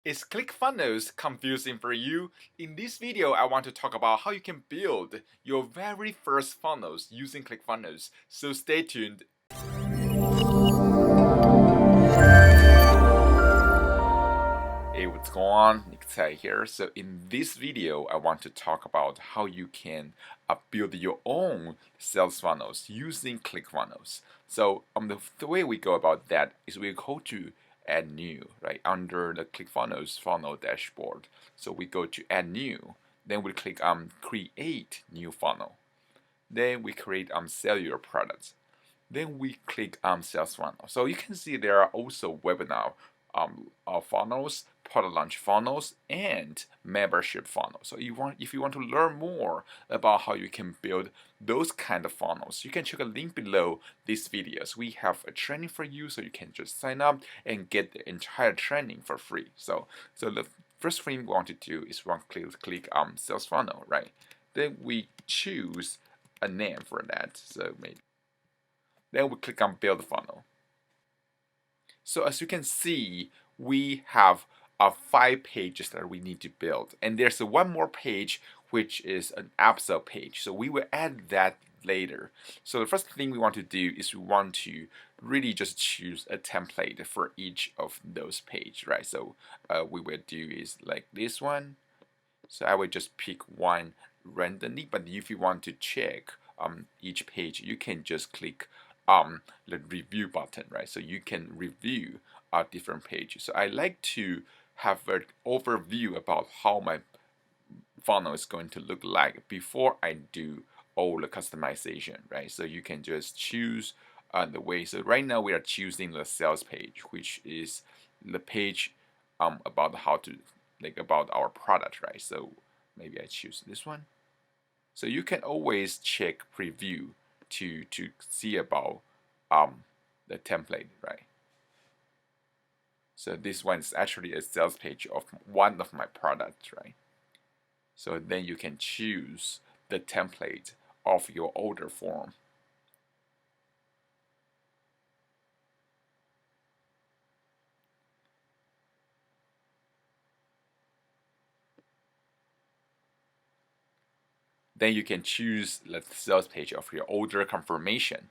Is Clickfunnels confusing for you? In this video, I want to talk about how you can build your very first funnels using Clickfunnels. So stay tuned. Hey, what's going on? Nick Tsai here. So in this video, I want to talk about how you can build your own sales funnels using Clickfunnels. So the way we go about that is we go to add new, right, under the Clickfunnels funnel dashboard. So we go to add new, then we click create new funnel. Then we create sell your products. Then we click sales funnel. So you can see there are also webinar funnels, product launch funnels, and membership funnels. So if you want to learn more about how you can build those kind of funnels, you can check a link below these videos. We have a training for you, so you can just sign up and get the entire training for free. So the first thing we want to do is we want to click sales funnel, right? Then we choose a name for that. So maybe then we click on build funnel. So as you can see, we have 5 pages that we need to build. And there's one more page which is an upsell page. So we will add that later. So the first thing we want to do is we want to really just choose a template for each of those pages, right? So we will do is like this one. So I will just pick one randomly, but if you want to check each page, you can just click the review button, right? So you can review different pages. So I like to have an overview about how my funnel is going to look like before I do all the customization, right? So you can just choose the way. So right now we are choosing the sales page, which is the page about how to about our product, right? So maybe I choose this one. So you can always check preview to see about the template, right? So this one is actually a sales page of one of my products, right? So then you can choose the template of your order form. Then you can choose the sales page of your order confirmation.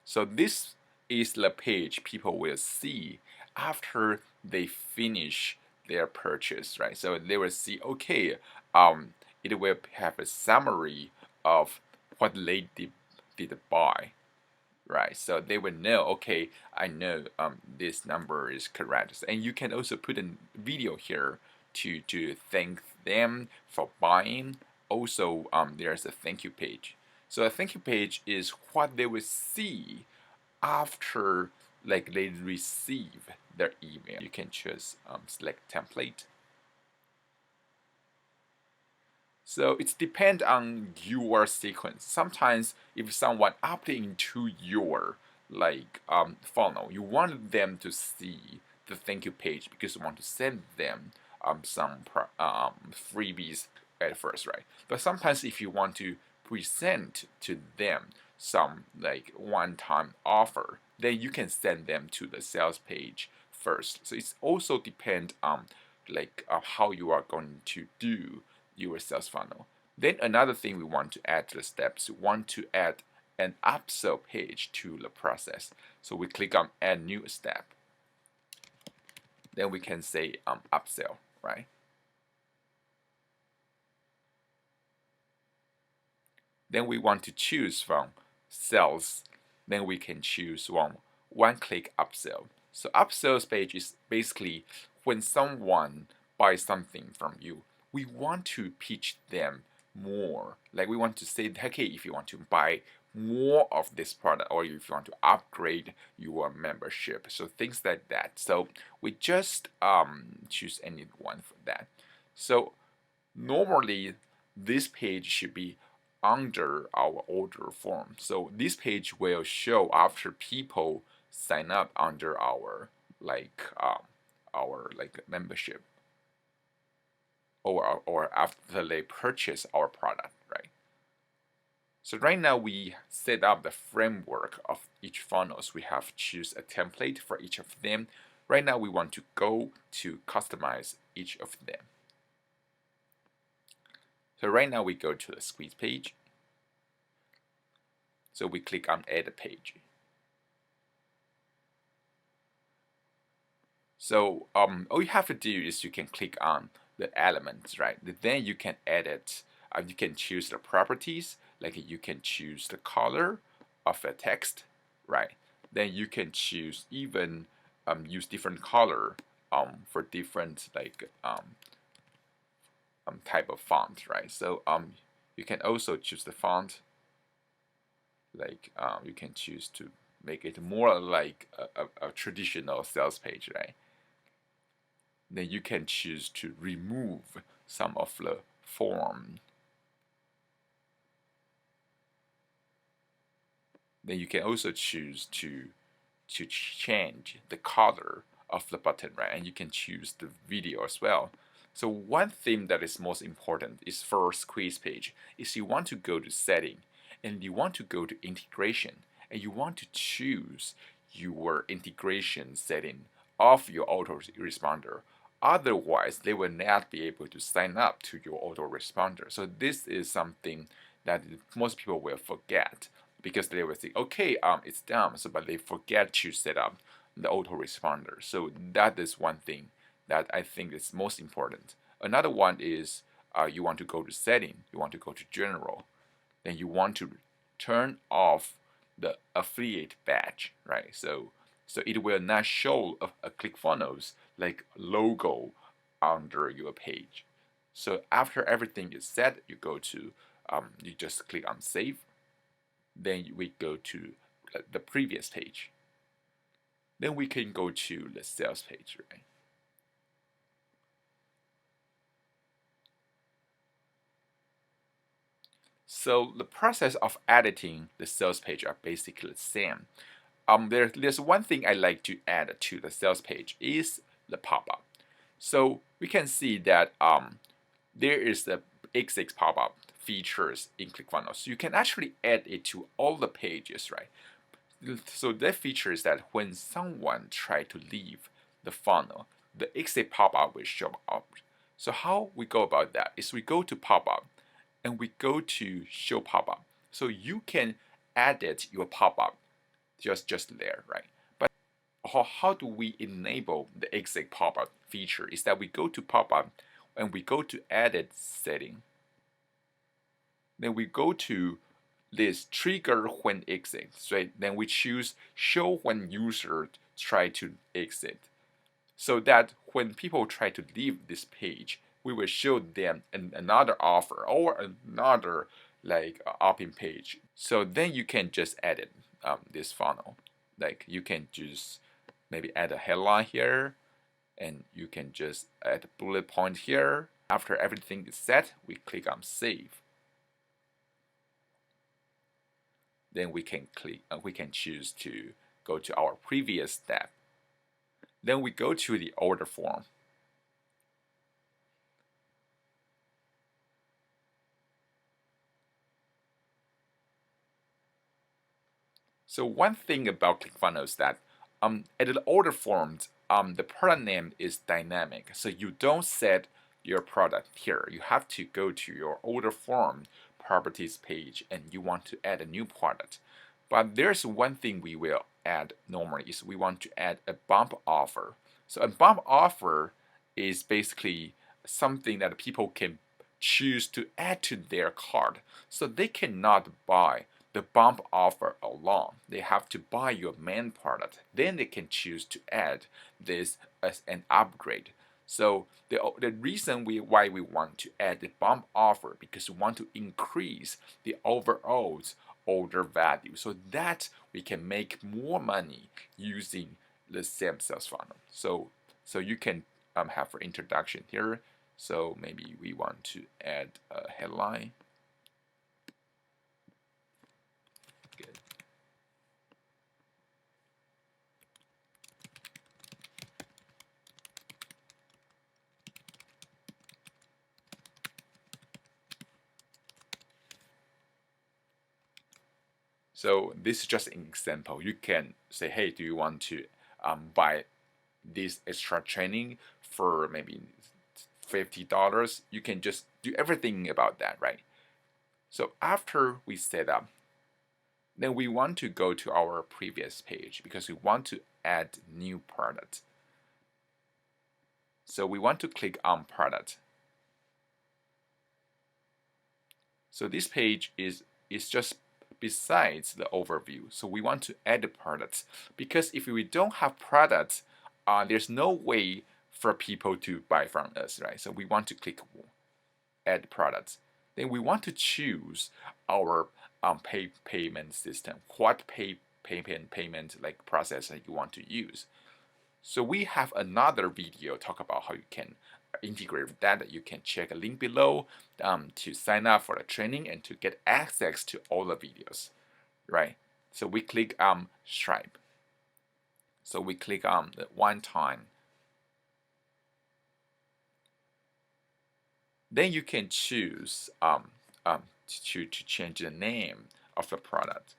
So this is the page people will see after they finish their purchase, right? So they will see, okay, it will have a summary of what they did buy, right? So they will know, okay, I know this number is correct. And you can also put a video here to thank them for buying. Also, there's a thank you page. So a thank you page is what they will see after they receive their email. You can choose select template. So it depends on your sequence. Sometimes if someone opt into your funnel, you want them to see the thank you page because you want to send them some freebies at first, right? But sometimes if you want to present to them some one-time offer, then you can send them to the sales page first. So it's also depend on how you are going to do your sales funnel. Then another thing we want to add to the steps, we want to add an upsell page to the process. So we click on add new step. Then we can say upsell, right? Then we want to choose from sales. Then we can choose one-click upsell. So upsells page is basically when someone buys something from you, we want to pitch them more. Like we want to say, okay, if you want to buy more of this product or if you want to upgrade your membership, so things like that. So we just choose any one for that. So normally this page should be under our order form. So this page will show after people sign up under our membership or after they purchase our product, right? So right now we set up the framework of each funnels. We have choose a template for each of them. right now we want to go to customize each of them. So right now we go to the squeeze page. So we click on Add Page. So all you have to do is you can click on the elements, right? Then you can edit. You can choose the properties, like you can choose the color of the text, right? Then you can choose even use different color for different like type of font, right? So you can also choose the font, like you can choose to make it more like a traditional sales page, right? Then you can choose to remove some of the form. Then you can also choose to change the color of the button, right? And you can choose the video as well. So one thing that is most important is for squeeze page is you want to go to setting and you want to go to integration and you want to choose your integration setting of your autoresponder. Otherwise, they will not be able to sign up to your autoresponder. So this is something that most people will forget because they will think, okay, it's done. So, but they forget to set up the autoresponder. So that is one thing that I think is most important. Another one is you want to go to setting, you want to go to general, then you want to turn off the affiliate badge, right? So it will not show a ClickFunnels like logo under your page. So after everything is set, you go to you just click on save. Then we go to the previous page. Then we can go to the sales page, right? So the process of editing the sales page are basically the same. There's one thing I like to add to the sales page is the pop-up. So we can see that there is the XX pop-up features in ClickFunnels. You can actually add it to all the pages, right? So that feature is that when someone try to leave the funnel, the exit pop-up will show up. So how we go about that is we go to pop-up and we go to show pop-up. So you can edit your pop-up just there, right? But how do we enable the exit pop-up feature is that we go to pop-up and we go to edit setting. Then we go to this trigger when exit. So then we choose show when user try to exit. So that when people try to leave this page, we will show them another offer or another like opt-in page. So then you can just edit this funnel. Like you can just maybe add a headline here, and you can just add a bullet point here. After everything is set, we click on save. Then we can choose to go to our previous step. Then we go to the order form. So one thing about ClickFunnels is that at the order form, the product name is dynamic. So you don't set your product here. You have to go to your order form properties page and you want to add a new product. But there's one thing we will add normally is we want to add a bump offer. So a bump offer is basically something that people can choose to add to their cart. So they cannot buy the bump offer alone. They have to buy your main product. Then they can choose to add this as an upgrade. So the reason why we want to add the bump offer because we want to increase the overall order value so that we can make more money using the same sales funnel. So you can have for introduction here. So maybe we want to add a headline. Good. So this is just an example. You can say, hey, do you want to buy this extra training for maybe $50, you can just do everything about that, right? So after we set up, then we want to go to our previous page because we want to add new product. So we want to click on product. So this page is just besides the overview. So we want to add the products because if we don't have products, there's no way for people to buy from us, right? So we want to click add products. Then we want to choose our payment system, what payment like process that you want to use. So we have another video talk about how you can integrate with that. You can check a link below to sign up for the training and to get access to all the videos, right? So we click Stripe. So we click on the one time. Then you can choose to change the name of the product.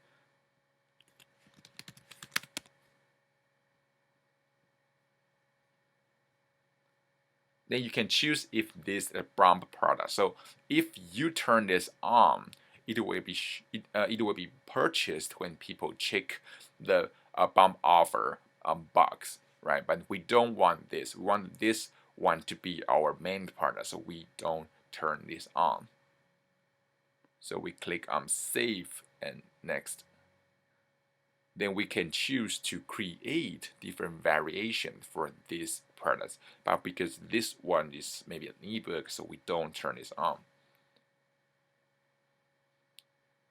Then you can choose if this is a bump product. So if you turn this on, it will be purchased when people check the bump offer box, right? But we don't want this. We want this one to be our main product, so we don't turn this on. So we click on save and next. Then we can choose to create different variations for these products. But because this one is maybe an ebook, so we don't turn this on.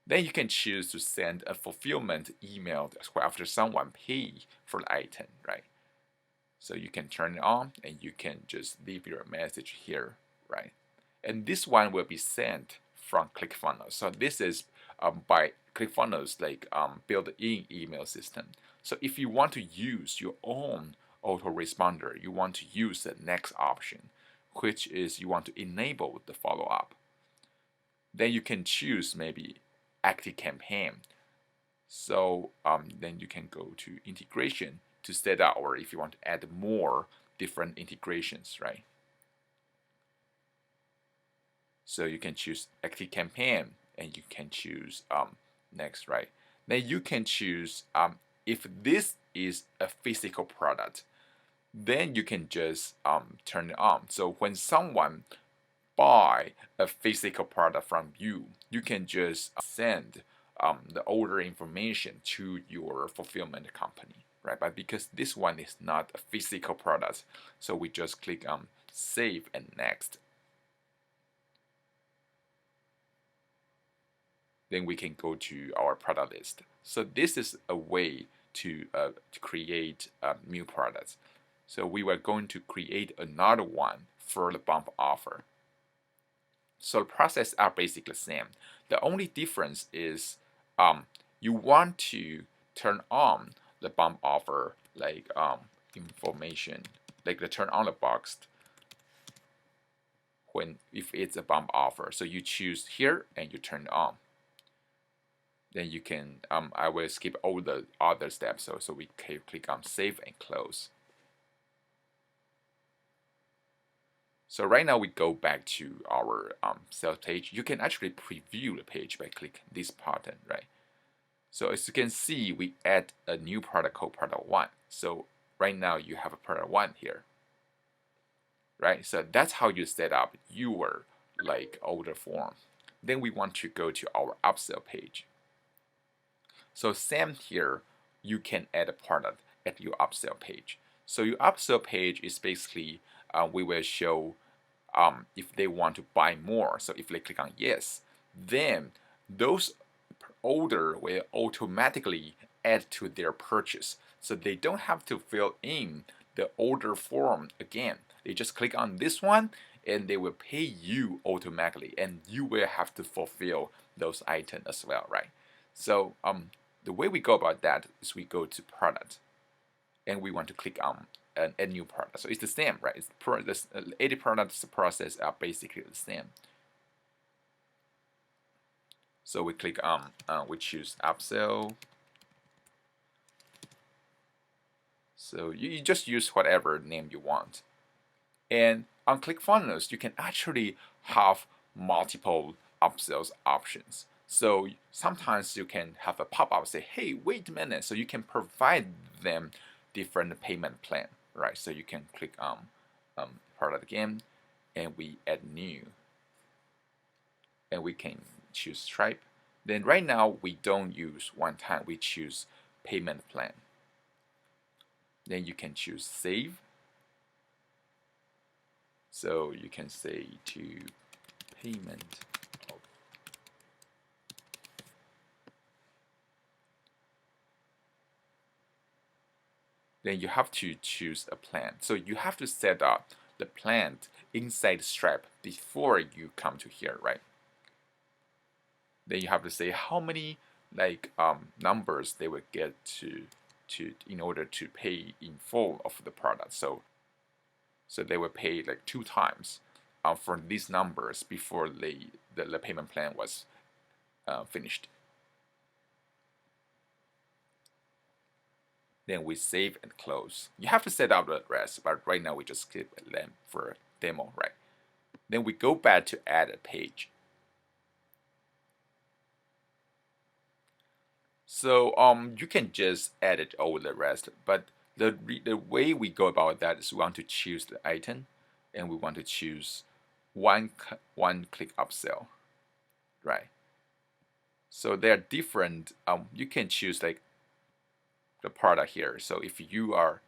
Then you can choose to send a fulfillment email after someone pay for the item, right? So you can turn it on and you can just leave your message here, right? And this one will be sent from Clickfunnels. So this is by Clickfunnels like built-in email system. So if you want to use your own autoresponder, you want to use the next option, which is you want to enable the follow-up. Then you can choose maybe active campaign. So then you can go to integration to set up, or if you want to add more different integrations, right? So you can choose active campaign and you can choose next, right? Then you can choose if this is a physical product, then you can just turn it on. So when someone buy a physical product from you, you can just send the order information to your fulfillment company, right? But because this one is not a physical product, so we just click on save and next. Then we can go to our product list. So this is a way to create new products. So we were going to create another one for the bump offer. So the process are basically the same. The only difference is you want to turn on the bump offer like information, like the turn on the box if it's a bump offer. So you choose here and you turn it on. Then you can I will skip all the other steps, so we can click on save and close. So right now we go back to our sales page. You can actually preview the page by clicking this button, right? So as you can see, we add a new product called product 1. So right now you have a product 1 here, right? So that's how you set up your like order form. Then we want to go to our upsell page. So same here, you can add a product at your upsell page. So your upsell page is basically we will show if they want to buy more. So if they click on yes, then those order will automatically add to their purchase. So they don't have to fill in the order form again. They just click on this one and they will pay you automatically, and you will have to fulfill those items as well, right? So the way we go about that is we go to product and we want to click on a new product. So it's the same, right? It's this 80 products process are basically the same. So we click on, we choose upsell. So you just use whatever name you want. And on ClickFunnels, you can actually have multiple upsells options. So sometimes you can have a pop-up say, hey, wait a minute. So you can provide them different payment plan, right? So you can click on product again, and we add new, and we can choose Stripe. Then right now we don't use one time, we choose payment plan. Then you can choose save. So you can say to payment of, then you have to choose a plan. So you have to set up the plan inside Stripe before you come to here, right? Then you have to say how many numbers they will get to in order to pay in full of the product. So they will pay like 2 times for these numbers before the payment plan was finished. Then we save and close. You have to set up the rest, but right now we just skip them for a demo, right? Then we go back to add a page. So you can just edit all the rest, but the way we go about that is we want to choose the item, and we want to choose one click upsell, right? So they are different. You can choose like the product here. So if you are,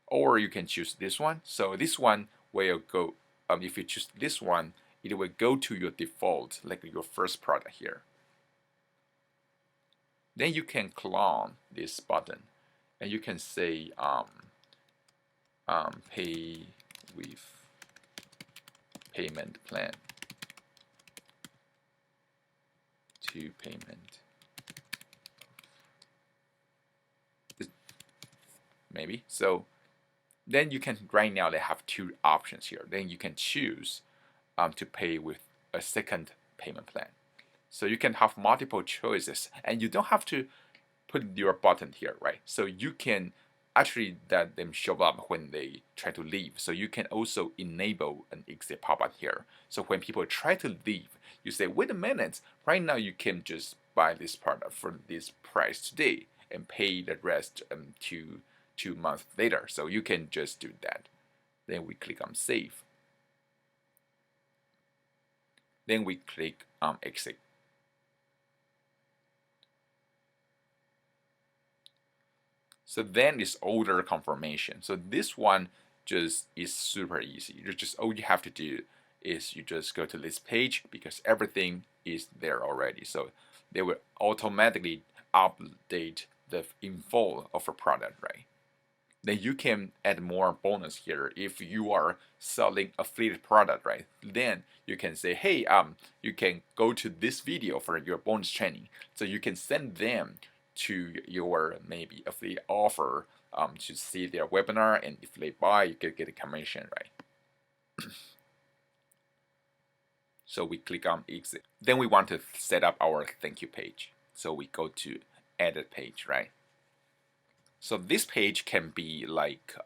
or you can choose this one. So this one will go. If you choose this one, it will go to your default, like your first product here. Then you can clone this button, and you can say pay with payment plan to payment, maybe. So then you can, right now they have 2 options here. Then you can choose to pay with a second payment plan. So you can have multiple choices, and you don't have to put your button here, right? So you can actually let them show up when they try to leave. So you can also enable an exit pop-up here. So when people try to leave, you say, wait a minute, right now you can just buy this product for this price today and pay the rest 2 months later. So you can just do that. Then we click on save. Then we click on exit. So then it's order confirmation. So this one just is super easy. You just, all you have to do is you just go to this page because everything is there already. So they will automatically update the info of a product, right? Then you can add more bonus here. If you are selling affiliate product, right? Then you can say, hey, you can go to this video for your bonus training. So you can send them to your maybe affiliate offer to see their webinar, and if they buy, you can get a commission, right? So we click on exit. Then we want to set up our thank you page. So we go to edit page, right? So this page can be like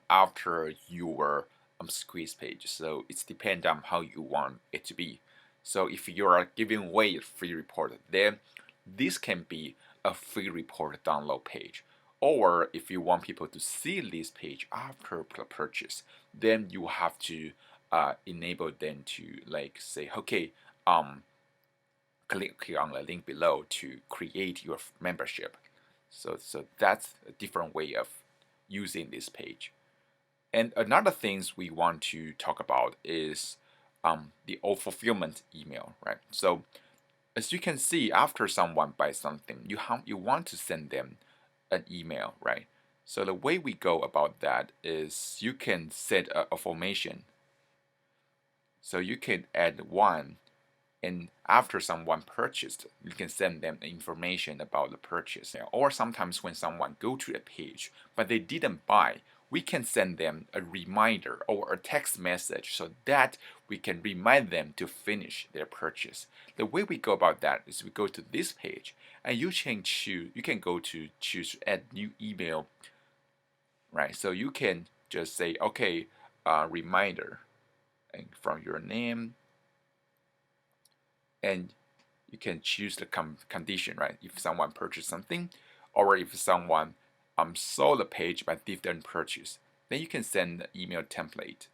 after your squeeze page. So it's depend on how you want it to be. So if you are giving away a free report, then this can be a free report download page. Or if you want people to see this page after purchase, then you have to enable them to like say, okay, click on the link below to create your membership. So that's a different way of using this page. And another things we want to talk about is the fulfillment email, right? So as you can see, after someone buys something, you want to send them an email, right? So the way we go about that is you can set a formation. So you can add one, and after someone purchased, you can send them information about the purchase. Or sometimes when someone go to a page but they didn't buy, we can send them a reminder or a text message so that we can remind them to finish their purchase. The way we go about that is we go to this page, and you can go to choose add new email right? So you can just say, okay, reminder, and from your name, and you can choose the condition, right? If someone purchased something, or if someone saw the page but didn't purchase, then you can send the email template.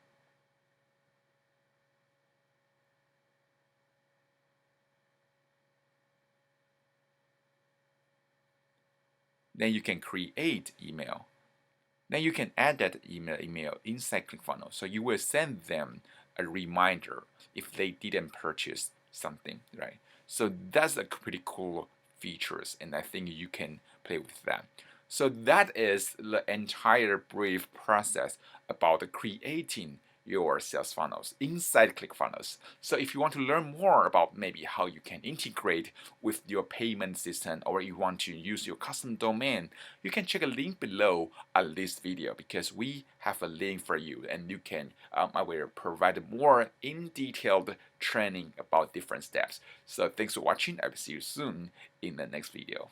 Then you can create email. Then you can add that email inside ClickFunnels. So you will send them a reminder if they didn't purchase something, right? So that's a pretty cool features, and I think you can play with that. So that is the entire brief process about creating your sales funnels inside ClickFunnels. So if you want to learn more about maybe how you can integrate with your payment system, or you want to use your custom domain, you can check a link below this video, because we have a link for you, and you can I will provide more in detailed training about different steps. So thanks for watching. I will see you soon in the next video.